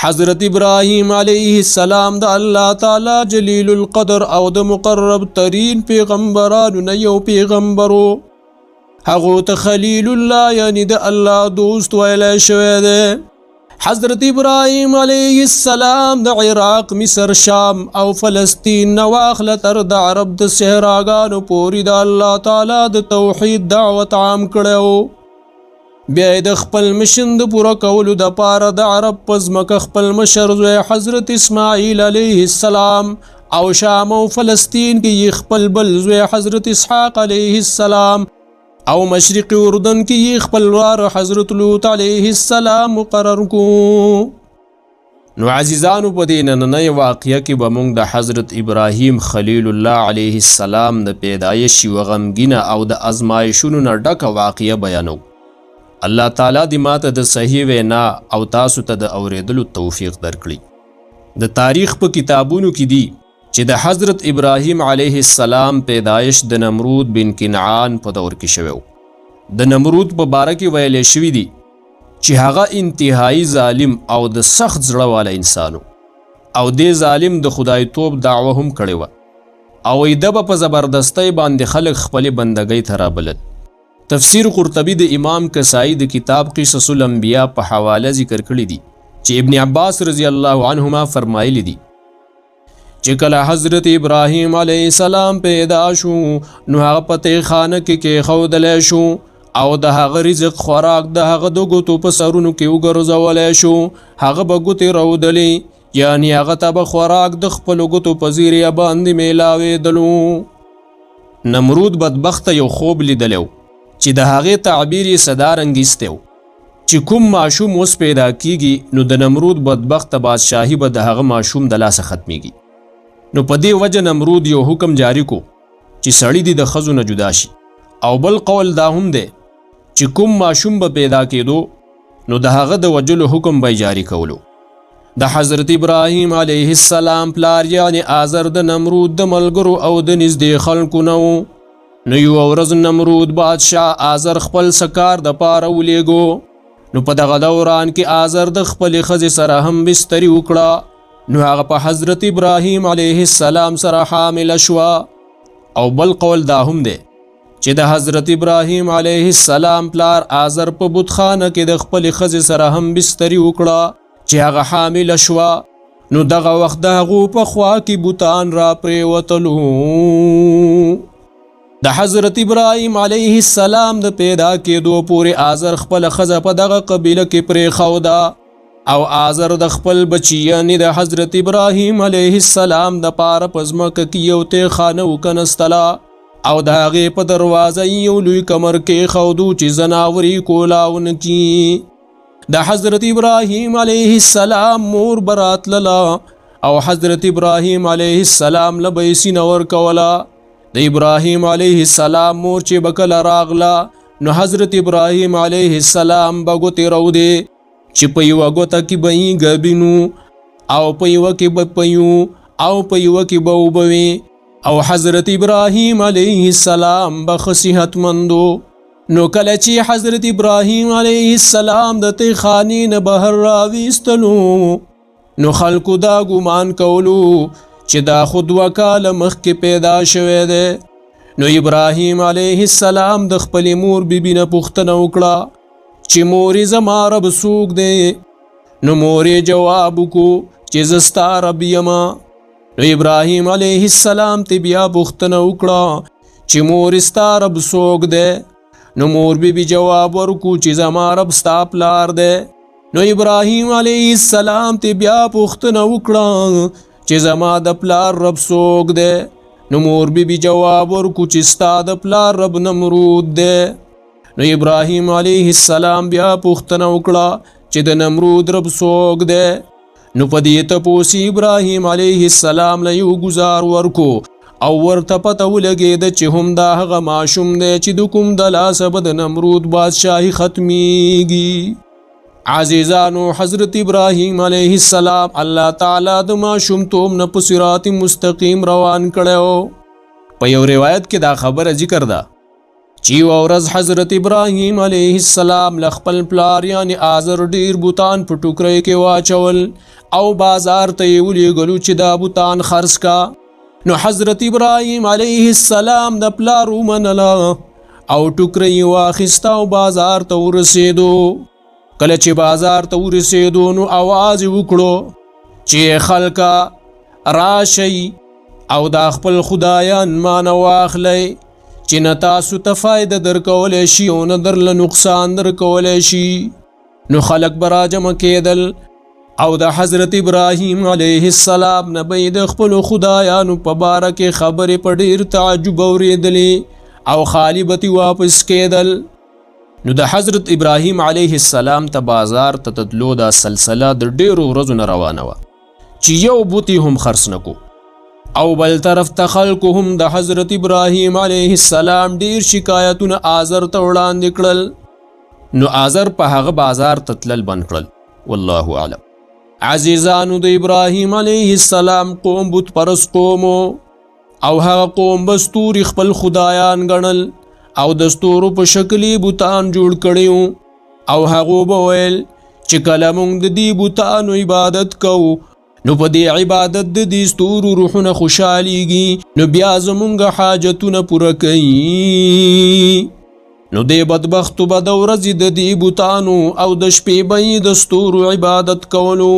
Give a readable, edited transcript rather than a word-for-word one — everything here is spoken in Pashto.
حضرت ابراهیم علیه السلام د الله تعالی جلیل القدر او د مقرب ترین پیغمبرانو نه یو پیغمبرو. هغو ته خلیل الله یعنی د الله دوست ویلی شوی دی. حضرت ابراهیم علیه السلام د عراق، مصر، شام او فلسطین نه واخله تر د عرب د صحراګانو پورې د الله تعالی د توحید دعوت عام کړی. بیا د خپل مشن د پوره کولو دپاره د عرب په ځمکه خپل مشر زوی حضرت اسماعیل علیه السلام او شام او فلسطین کې یې خپل بل زوی حضرت اسحاق علیه السلام او مشرق اردن کې یې خپل وراره حضرت لوط علیه السلام مقرر کو. نو عزیزانو په دې نننۍ واقعه کې به موږ د حضرت ابراهیم خلیل الله علیه السلام د پیدایش یوه غمګینه او د ازمایښونو نه ډکه واقعه بیانو. الله تعالی دې ماته د صحیح وینا او تاسو ته د اورېدلو توفیق درکړي. د تاریخ په کتابونو کې دي چې د حضرت ابراهیم علیه السلام پیدایش د نمرود بن کنعان په دور کې شوی و. د نمرود په باره کې ویلی شوي دي چې هغه انتهایی ظالم او د سخت زړه والا انسان و او دې ظالم د خدایتوب دعوه هم کړې وه او ده به په زبردستۍ باندې خلک خپلې بندګۍ ته رابلل. تفسیر قرطبي د امام کسائی د کتاب قصص الانبیاء په حواله ذکر کړي دي چې ابن عباس رضی الله عنهما فرمایلی دي چې کله حضرت ابراهیم علیه السلام پیدا شو نو هغه په تیخانه کې کېښودلی شو او د هغه رزق خوراک د هغه د ګوتو په سرونو کې وګرځولی شو. هغه به ګوتې رودلې یعنی هغه ته به خوراک د خپلو ګوتو په زیریه باندې میلاوېدلو. نمرود بدبخته یو خوب لیدلی و چې د هغې تعبیر یې صدارنګیستی و چې کوم ماشوم اوس پیدا کیږي نو د نمرود بدبخته بادشاهي به د هغه ماشوم د لاسه ختمیږي. نو په دې وجه نمرود یو حکم جاری کو چې سړی دې د ښځو نه جدا شي او بل قول دا هم دی چې کوم ماشوم به پیدا کېدو نو د هغه د وجلو حکم به جاری کولو. د حضرت ابراهیم علیه السلام پلار یعنی آزر د نمرود د ملګرو او د نږدې خلکو نه و. نو یوه ورځ نمرود بادشاه آزر خپل سکار د پاره ولیږو. نو په دغه دوران کې آزر د خپلې ښځې سره هم بستري وکړه. نو هغه په حضرت ابراهیم علیه السلام سره حامله شوه. او بل قول دا هم دی چې د حضرت ابراهیم علیه السلام پلار آزر په بتخانه کې د خپلې ښځې سره هم بستري وکړه چې هغه حامله شوه. نو دغه وخت د هغو په خوا کې بوتان را پرېوتلو. د حضرت ابراهیم علیه السلام د پیدا کېدو پورې آزر خپله ښځه په دغه قبیله کې پرېښوده او آزر د خپل بچي یعنې د حضرت ابراهیم علیه السلام د پاره په ځمکه کې یو تیخانه وکنستله او د هغې په دروازه یو لوی کمر کېښودو چې ځناور یې کولاو نه کي. د حضرت ابراهیم علیه السلام مور به راتلله او حضرت ابراهیم علیه السلام له به یې سینه ورکوله. د ابراهیم علیه السلام مور چې به کله راغله نو حضرت ابراهیم علیه السلام به ګوتې رودې چې په یوه ګوته کې به یې ګبینو او په یوه کې به پیو او په یوه کې به اوبه وي او حضرت ابراهیم علیه السلام به ښه صحتمندو. نو کله چې حضرت ابراهیم علیه السلام د تیخانې نه بهر راویستلو نو خلکو دا ګمان کولو چې دا خو 2 کاله مخکې پیدا شوی دی. نو ابراهیم علیه السلام د خپلې مور بیبي نه پوښتنه وکړه چې مورې زما رب څوک دی؟ نو مورې جواب وکړو چې زه ستا رب یمه. نو ابراهیم علیه السلام ته بیا پوښتنه وکړه چې مورې ستا رب څوک دی؟ نو مور بیبي جواب ورکړو چې زما رب ستا پلار دی. نو ابراهیم علیه السلام ته بیا پوښتنه وکړه چې زما د پلار رب څوک دی؟ نو مور بیبي جواب ورکړو چې ستا د پلار رب نمرود دی. نو ابراهیم علیه السلام بیا پوښتنه وکړه چې د نمرود رب څوک دی؟ نو په دې تپوس ابراهیم علیه السلام له یو ګزار ورکو او ورته پته ولګېده چې هم دا هغه ماشوم دی چې د کوم د لاسه به د نمرود بادشاهي ختمیږي. عزیزانو حضرت ابراهیم علیه السلام الله تعالی د ماشومتوب نه په صراط مستقیم روان کړی. په یو روایت کې دا خبره ذکر ده چې یوه ورځ حضرت ابراهیم علیه السلام له خپل پلار یعنی آزر ډیر بوتان په ټوکرۍ کې واچول او بازار ته یې ولیږلو چې دا بوتان خرڅ کا. نو حضرت ابراهیم علیه السلام د پلار ومنله او ټوکرۍ یې واخیسته او بازار ته ورسېدو. کله چې بازار ته ورسېدو نو اواز یې وکړو چې خلکه راشئ او دا خپل خدایان مانه واخلئ چې نه تاسو ته فایده درکولی شي او نه درله نقصان درکولی شي. نو خلک به راجمع کېدل او د حضرت ابراهیم علیه السلام نه به د خپلو خدایانو په باره کې خبرې په ډېر تعجب اورېدلې او خالی به واپس کېدل. نو د حضرت ابراهیم علیه السلام ته بازار ته تلو دا سلسله د ډېرو ورځو نه روانه وه چې یو بوتي هم خرڅ نه کو او بل طرف ته خلکو هم د حضرت ابراهیم علیه السلام ډیر شکایتونه آزر ته وړاندې کړل. نو آزر په هغه بازار ته تلل بند کړل. والله اعلم. عزیزانو د ابراهیم علیه السلام قوم بت پرست قوم او هغه قوم به ستوري خپل خدایان ګڼل او د ستورو په شکل یې بوتان جوړ کړي او هغو به ویل چې کله موږ د دې بوتانو عبادت کوو نو په دې عبادت د دې ستورو روحونه خوشحالیږي نو بیا زمونږ حاجتونه پوره کوي. نو دې بدبختو به د ورځې د دې بوتانو او د شپې به یې د ستورو عبادت کولو.